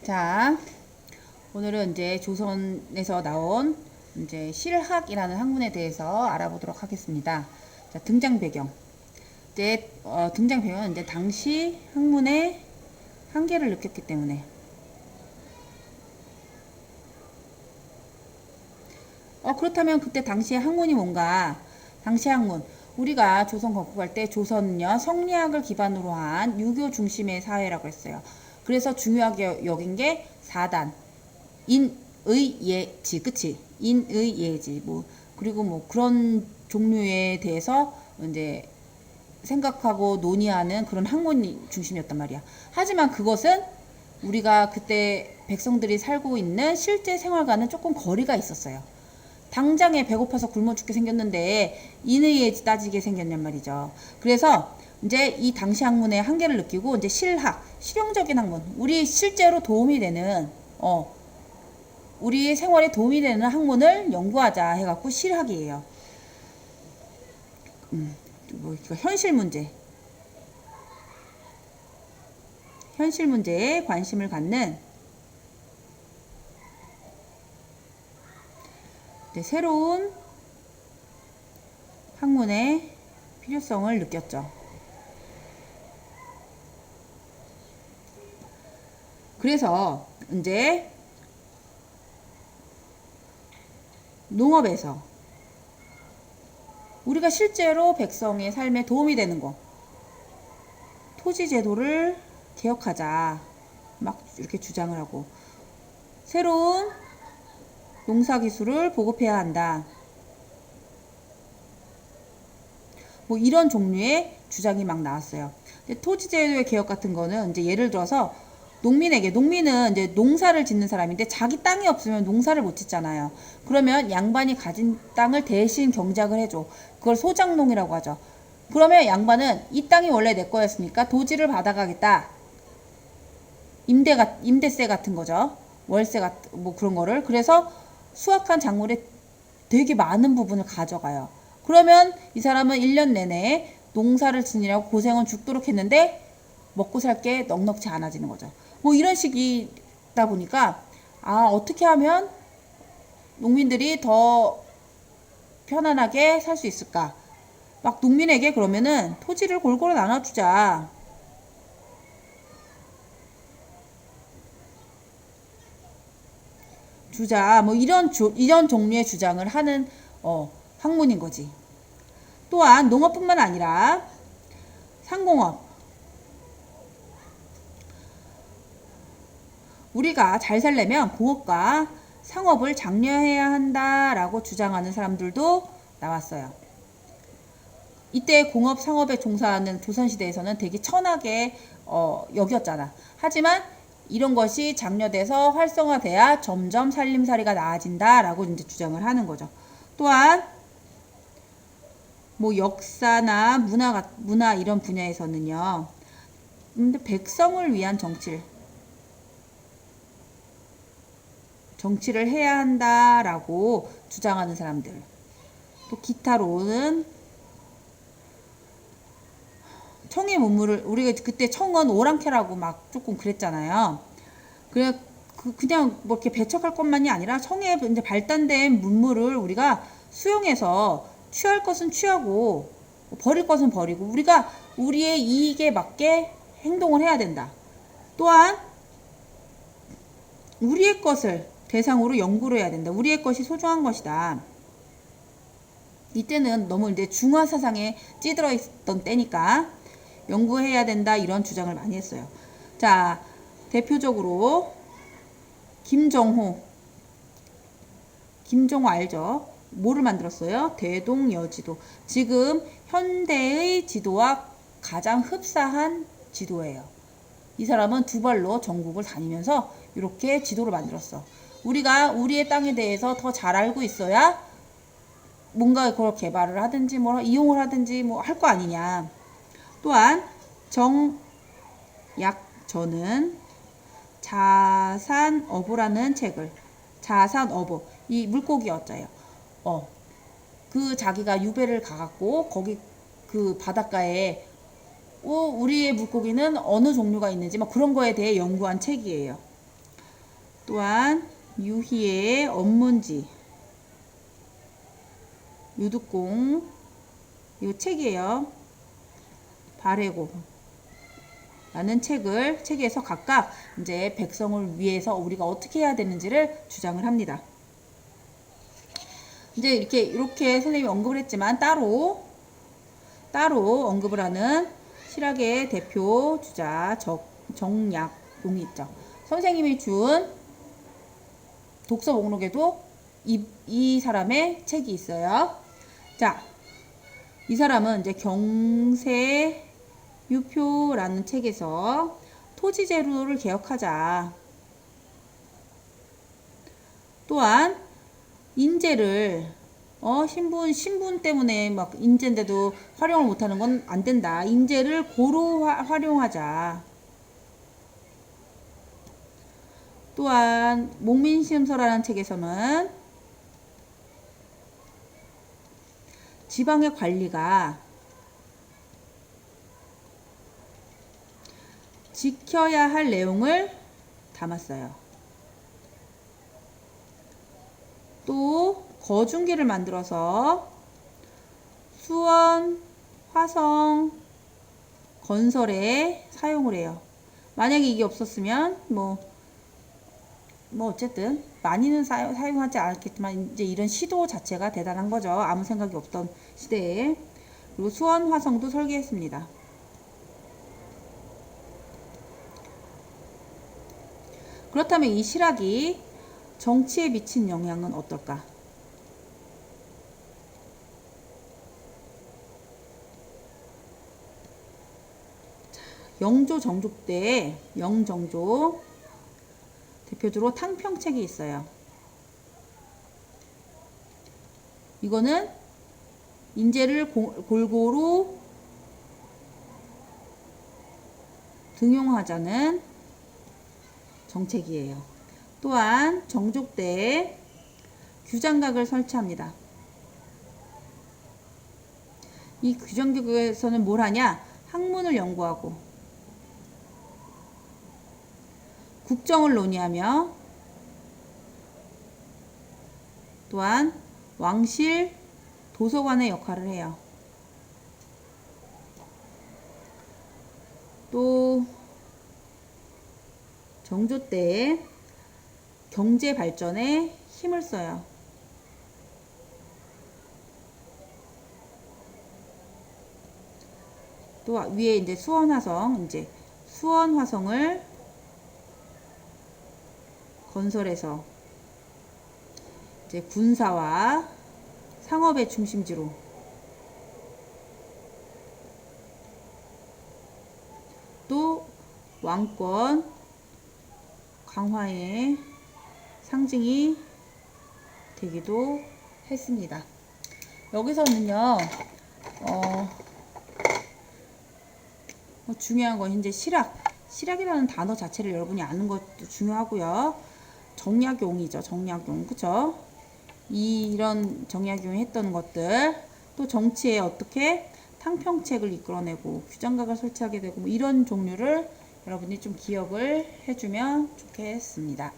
자, 오늘은 이제 조선에서 나온 이제 실학이라는 학문에 대해서 알아보도록 하겠습니다. 자, 등장 배경. 이제 등장 배경은 이제 당시 학문의 한계를 느꼈기 때문에. 그렇다면 그때 당시의 학문이 뭔가? 당시 학문. 우리가 조선 건국할 때 조선은요, 성리학을 기반으로 한 유교 중심의 사회라고 했어요. 그래서 중요하게 여긴 게 4단. 인의 예지, 그치? 인의 예지. 그리고 그런 종류에 대해서 이제 생각하고 논의하는 그런 학문이 중심이었단 말이야. 하지만 그것은 우리가 그때 백성들이 살고 있는 실제 생활과는 조금 거리가 있었어요. 당장에 배고파서 굶어 죽게 생겼는데 인의 예지 따지게 생겼냔 말이죠. 그래서 이제 이 당시 학문의 한계를 느끼고 이제 실학, 실용적인 학문, 우리 실제로 도움이 되는 우리 생활에 도움이 되는 학문을 연구하자 해갖고 실학이에요. 현실 문제, 현실 문제에 관심을 갖는 새로운 학문의 필요성을 느꼈죠. 그래서 이제 농업에서 우리가 실제로 백성의 삶에 도움이 되는 거, 토지 제도를 개혁하자 막 이렇게 주장을 하고, 새로운 농사 기술을 보급해야 한다. 이런 종류의 주장이 막 나왔어요. 토지 제도의 개혁 같은 거는 이제 예를 들어서 농민은 이제 농사를 짓는 사람인데 자기 땅이 없으면 농사를 못 짓잖아요. 그러면 양반이 가진 땅을 대신 경작을 해줘. 그걸 소작농이라고 하죠. 그러면 양반은 이 땅이 원래 내 거였으니까 도지를 받아가겠다. 임대세 같은 거죠. 월세 같은 그런 거를. 그래서 수확한 작물의 되게 많은 부분을 가져가요. 그러면 이 사람은 1년 내내 농사를 지느라고 고생은 죽도록 했는데 먹고 살 게 넉넉지 않아지는 거죠. 이런 식이다 보니까 어떻게 하면 농민들이 더 편안하게 살 수 있을까? 막 농민에게 그러면은 토지를 골고루 나눠주자. 이런 종류의 주장을 하는 학문인 거지. 또한 농업뿐만 아니라 상공업, 우리가 잘 살려면 공업과 상업을 장려해야 한다라고 주장하는 사람들도 나왔어요. 이때 공업, 상업에 종사하는 조선시대에서는 되게 천하게 여겼잖아. 하지만 이런 것이 장려돼서 활성화돼야 점점 살림살이가 나아진다라고 이제 주장을 하는 거죠. 또한 역사나 문화 이런 분야에서는요. 근데 백성을 위한 정치를 해야 한다라고 주장하는 사람들. 또 기타로는 청의 문물을, 우리가 그때 청은 오랑캐라고 막 조금 그랬잖아요. 그냥 이렇게 배척할 것만이 아니라 청에 이제 발단된 문물을 우리가 수용해서 취할 것은 취하고 버릴 것은 버리고 우리가 우리의 이익에 맞게 행동을 해야 된다. 또한 우리의 것을 대상으로 연구를 해야 된다. 우리의 것이 소중한 것이다. 이때는 너무 이제 중화 사상에 찌들어 있던 때니까 연구해야 된다 이런 주장을 많이 했어요. 자, 대표적으로 김정호 알죠? 뭐를 만들었어요? 대동여지도. 지금 현대의 지도와 가장 흡사한 지도예요. 이 사람은 두 발로 전국을 다니면서 이렇게 지도를 만들었어. 우리가 우리의 땅에 대해서 더 잘 알고 있어야 뭔가 그걸 개발을 하든지 이용을 하든지 할 거 아니냐. 또한 정약전은 자산어부라는 책을, 자산어부, 이 물고기 어자예요. 그 자기가 유배를 가갖고 거기 그 바닷가에 우리의 물고기는 어느 종류가 있는지 그런 거에 대해 연구한 책이에요. 또한 유희의 업문지, 유득공, 이 책이에요. 발해고 라는 책에서 각각 이제 백성을 위해서 우리가 어떻게 해야 되는지를 주장을 합니다. 이제 이렇게 선생님이 언급을 했지만 따로 언급을 하는 실학의 대표 주자 정약용이 있죠. 선생님이 준 독서 목록에도 이 사람의 책이 있어요. 자, 이 사람은 이제 경세유표라는 책에서 토지제도를 개혁하자. 또한 인재를 신분 때문에 막 인재인데도 활용을 못하는 건 안 된다. 인재를 고루 활용하자. 또한 목민심서라는 책에서는 지방의 관리가 지켜야 할 내용을 담았어요. 또 거중기를 만들어서 수원, 화성, 건설에 사용을 해요. 만약에 이게 없었으면 어쨌든 많이는 사용하지 않았겠지만 이제 이런 시도 자체가 대단한 거죠. 아무 생각이 없던 시대에. 그리고 수원, 화성도 설계했습니다. 그렇다면 이 실학이 정치에 미친 영향은 어떨까? 영조 정조 때 영정조 대표적으로 탕평책이 있어요. 이거는 인재를 골고루 등용하자는 정책이에요. 또한 정조 때 규장각을 설치합니다. 이 규장각에서는 뭘 하냐? 학문을 연구하고 국정을 논의하며 또한 왕실 도서관의 역할을 해요. 또 정조 때 경제 발전에 힘을 써요. 또 위에 이제 수원화성을 건설해서 이제 군사와 상업의 중심지로 또 왕권 강화의 상징이 되기도 했습니다. 여기서는요, 중요한 건 이제 실학이라는 단어 자체를 여러분이 아는 것도 중요하고요. 정약용이죠. 정약용. 그쵸? 이런 정약용이 했던 것들, 또 정치에 어떻게 탕평책을 이끌어내고 규장각을 설치하게 되고 이런 종류를 여러분이 좀 기억을 해주면 좋겠습니다.